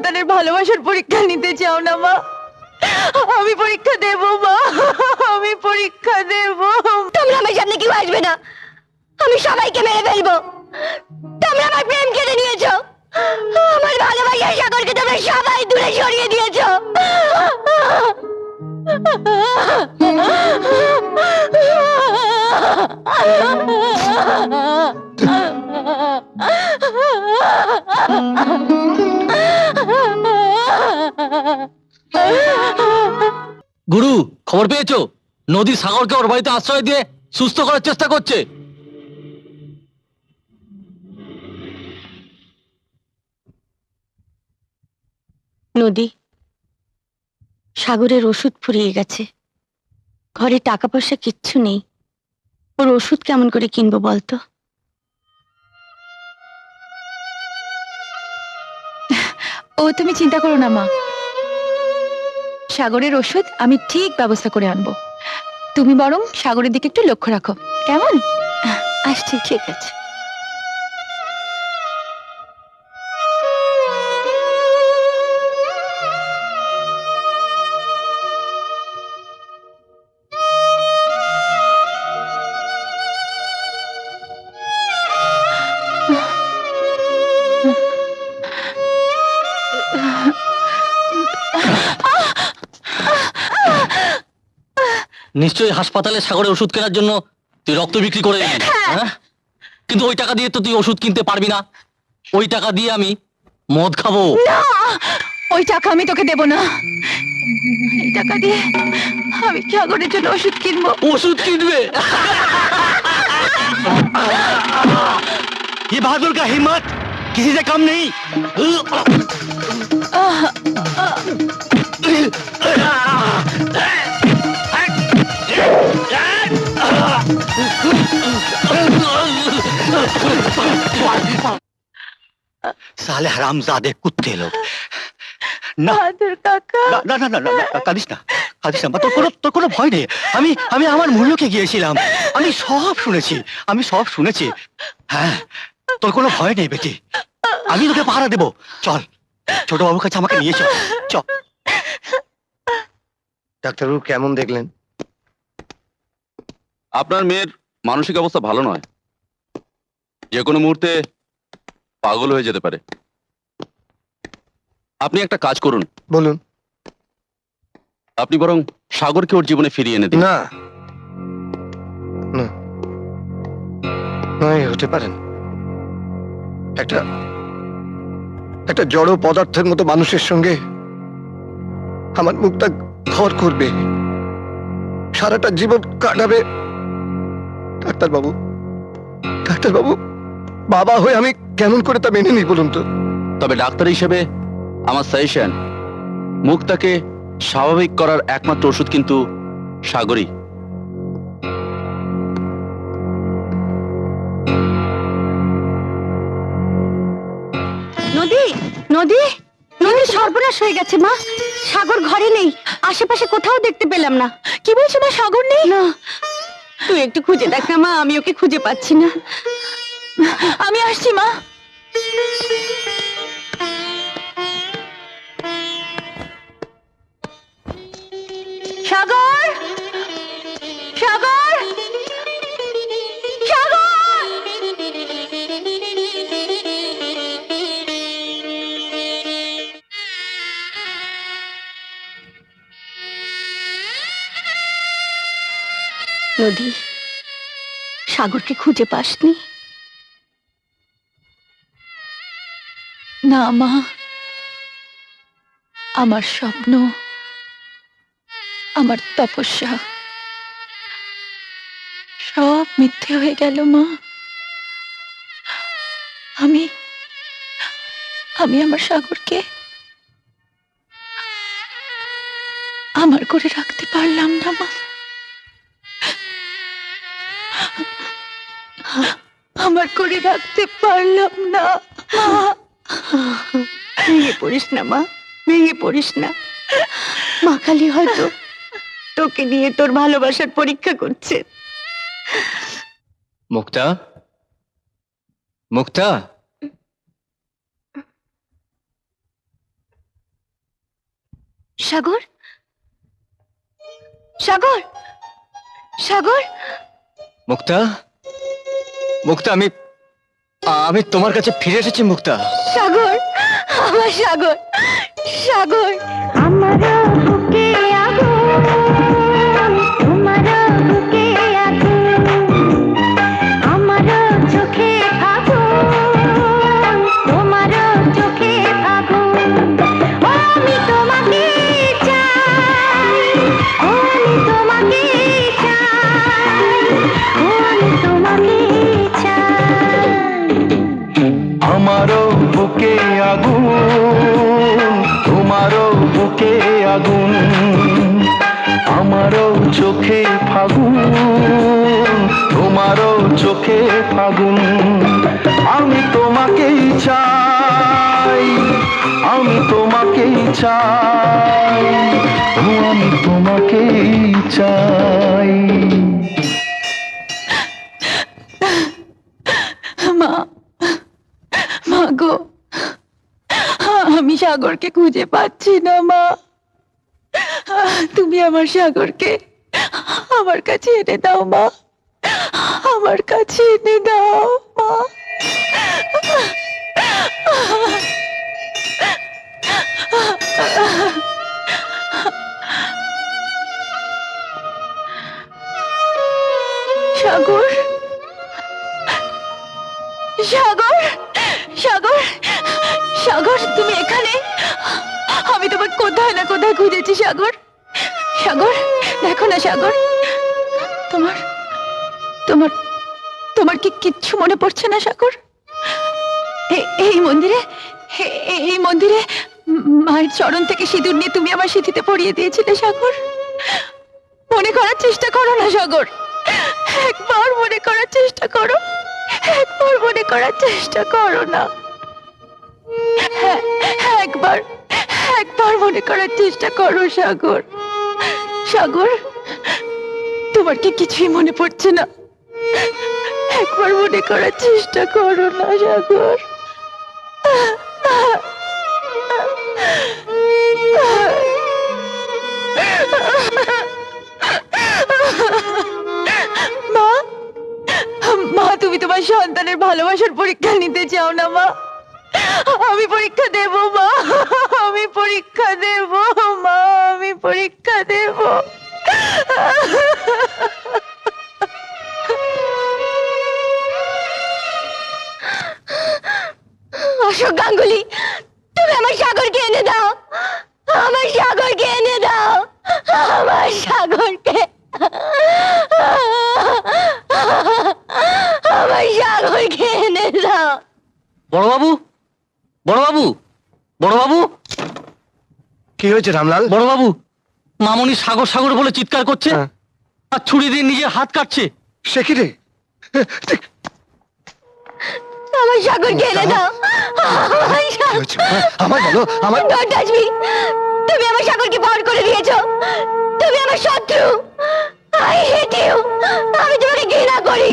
সন্তানের ভালোবাসার পরীক্ষা নিতে চাও না মা? আমি পরীক্ষা দেব মা, আমি পরীক্ষা দেব। তোমরা আমার সামনে কেউ আসবে না, আমি সবাইকে মেরে ফেলবো। তোমরা আমার প্রেম কেড়ে নিয়েছো, আমার ভালোবাসার সাগরকে তোমরা সবাই দূরে সরিয়ে দিয়েছো। গুরু, খবর পেয়েছো? নদী সাগরকে ওর বাড়িতে আশ্রয় দিয়ে সুস্থ করার চেষ্টা করছে। নদী, সাগরের ওষুধ ফুরিয়ে গেছে, ঘরে টাকা পয়সা কিচ্ছু নেই, ওর ওষুধ কেমন করে কিনবো বলতো? ও তুমি চিন্তা করো না মা, সাগরের ওষুধ আমি ঠিক ব্যবস্থা করে আনবো। তুমি বরং সাগরের দিকে একটু লক্ষ্য রাখো, কেমন? আসছি, ঠিক আছে। নিশ্চয়ই হাসপাতালে সাগরের ওষুধ কেনার জন্য তুই রক্ত বিক্রি করে এলি, হ্যাঁ? কিন্তু ওই টাকা দিয়ে তো তুই ওষুধ কিনতে পারবি না। ওই টাকা দিয়ে আমি মদ খাবো। ওই টাকা আমি তোকে দেব না, এই টাকা দিয়ে আমি সাগরের জন্য ওষুধ কিনবো। ওষুধ কিনবে? ये बहादुर का हिम्मत किसी से कम नहीं। साले हरामजादे कुत्ते लोग। না বাহাদুর কাকা, না না না না না, কাঁদিস না, কাঁদিস না। তোর কোনো ভয় নেই। আমি আমি আমার মূল্যকে গিয়েছিলাম, আমি সব শুনেছি। হ্যাঁ, তোর কোনো ভয় নেই বেটি, আমি তোকে পাহারা দেবো। চল, ছোট বাবুর কাছে আমাকে নিয়ে চল। চল। ডাক্তারবাবু কেমন দেখলেন? আপনার মেয়ের মানসিক অবস্থা ভালো নয়, যে কোনো মুহূর্তে পাগল হয়ে যেতে পারে। আপনি একটা কাজ করুন, বলুন। আপনি বরং সাগরকে ওর জীবনে ফিরিয়ে এনে দিন। না না, নয় হতে পারেন। একটা জড় পদার্থের মতো মানুষের সঙ্গে আমার মুখটা ঘর করবে, সারাটা জীবন কাটাবে। ডাক্তারবাবু, বাবা হয়ে আমি কেমন করে তা মেনে নিই বলুন তো? তবে ডাক্তার হিসেবে আমার সাজেশন, মুখটাকে স্বাভাবিক করার একমাত্র ওষুধ কিন্তু সাগরই। নদী, নদী, নদী, সর্বনাশ হয়ে গেছে মা। সাগর ঘরে নেই, আশেপাশে কোথাও দেখতে পেলাম না। কি বলছো মা, সাগর নেই? না, তুই একটু খুঁজে দেখ না মা, আমি ওকে খুঁজে পাচ্ছি না। আমি আসছি মা। সাগর, সাগর, সাগর! নদী, সাগরকে খুঁজে পাসনি? না মা, আমার স্বপ্ন, আমার তপস্যা সব মিথ্যে হয়ে গেল মা। আমি আমার সাগরকে আমার করে রাখতে পারলাম না মা। আমার করে রাখতে পারলাম না মা। ভেঙে পড়িস না মা, ভেঙে পড়িস না। মা কালী হয়তো তোকে নিয়ে তোর ভালোবাসার পরীক্ষা করছে। মুক্তা, মুক্তা, সাগর, সাগর, সাগর, মুক্তা, মুক্তা, আমি তোমার কাছে ফিরে এসেছি মুক্তা। সাগর, আমার সাগর, সাগর। আমার বুকে আগুন, তোমার বুকে আগুন, আমার চোখে আগুন, তোমার চোখে আগুন। ও আমি তোমাকে চাই, ও আমি তোমাকে চাই, ও আমি তোমাকে চাই। আমারও বুকে আগুন, তোমারও বুকে আগুন, আমারও চোখে ফাগুন, তোমারও চোখে ফাগুন। আমি তোমাকেই চাই, আমি তোমাকেই চাই, ও আমি তোমাকেই চাই। মা, মা গো, আমি সাগরকে খুঁজে পাচ্ছি না মা। তুমি আমার সাগরকে আমার কাছে এনে দাও মা, আমার কাছে এনে দাও মা। সাগর, সাগর, সাগর, সাগর, তুমি এখানে? আমি তোমাকে কোথায় না কোথায় খুঁজেছি সাগর। সাগর, দেখো না সাগর, তোমার তোমার তোমার কি কিচ্ছু মনে পড়ছে না সাগর? এই মন্দিরে, এই মন্দিরে মায়ের চরণ থেকে সিঁদুর নিয়ে তুমি আমার সিঁথিতে পরিয়ে দিয়েছিলে সাগর। মনে করার চেষ্টা করো না সাগর, একবার মনে করার চেষ্টা করো, একবার মনে করার চেষ্টা করো না। হ্যাঁ, একবার একবার মনে করার চেষ্টা করো সাগর। সাগর, তোমার কি কিছুই মনে পড়ছে না? একবার মনে করার চেষ্টা করো না সাগর। মা, মা, তুমি তোমার সন্তানের ভালোবাসার পরীক্ষা নিতে চাও না মা? আমি পরীক্ষা দেব মা, আমি পরীক্ষা দেব মা, আমি পরীক্ষা দেব। অশোক গাঙ্গুলি, তুমি আমার সাগরকে এনে দাও, আমার সাগরকে এনে দাও, আমার সাগরকে, আমার সাগরকে এনে দাও। বড়বাবু, বড়বাবু, বড়বাবু, কি হয়েছে রামলাল? বড়বাবু, মামনি সাগর সাগর বলে চিৎকার করছে হ্যাঁ। আর ছুরি দিয়ে নিজের হাত কাটছে। সে কি রে? আমার সাগরকে এনে দাও, আমার কি হয়েছে? আমার বলো, আমার Don't touch me! তুমি আমার সাগরকে পার করে দিয়েছো, তুমি আমার শত্রু। I hate you! আমি তোমাকে ঘৃণা করি।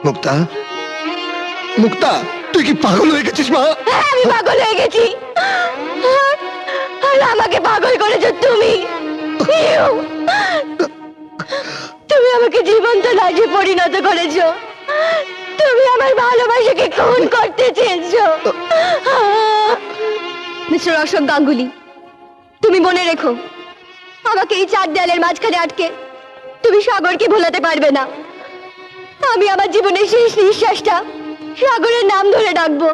মুক্তা, মুক্তা, তুই কি পাগল হয়ে গেছিস মা? হ্যাঁ, আমি পাগল হয়ে গেছি। আর আমাকে পাগল করেছো তুমি। You! তুমি আমাকে জীবন্ত লাশে পরিণত করেছো, তুমি আমার ভালোবাসাকে খুন করতে চেয়েছো। মিস্টার অশোক গাঙ্গুলি, তুমি মনে রেখো, আমাকে এই চার দেয়ালের মাঝখানে আটকে তুমি সাগরকে ভোলাতে পারবে না। আমি আমার জীবনের শেষ নিঃশ্বাসটা সাগরের নাম ধরে ডাকবো।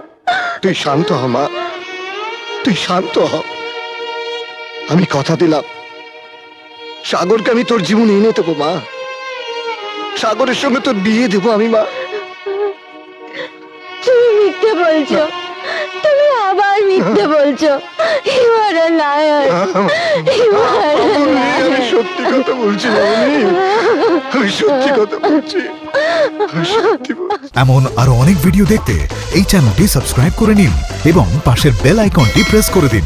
তুই শান্ত হ মা, তুই শান্ত হ। আমি কথা দিলাম, সাগরকে আমি তোর জীবনে এনে দেবো মা। সাগরের সঙ্গে তোর বিয়ে দেবো আমি মা। তুমি মিথ্যে বলছো, তুমি আবার মিথ্যে বলছো। You are a liar. You are a আমি liar. সত্যি কথা বলছি মামনি, আমি সত্যি কথা বলছি, আমি সত্যি বলছি। এমন আরো অনেক ভিডিও দেখতে এই চ্যানেলটি সাবস্ক্রাইব করে নিন এবং পাশের বেল আইকনটি প্রেস করে দিন।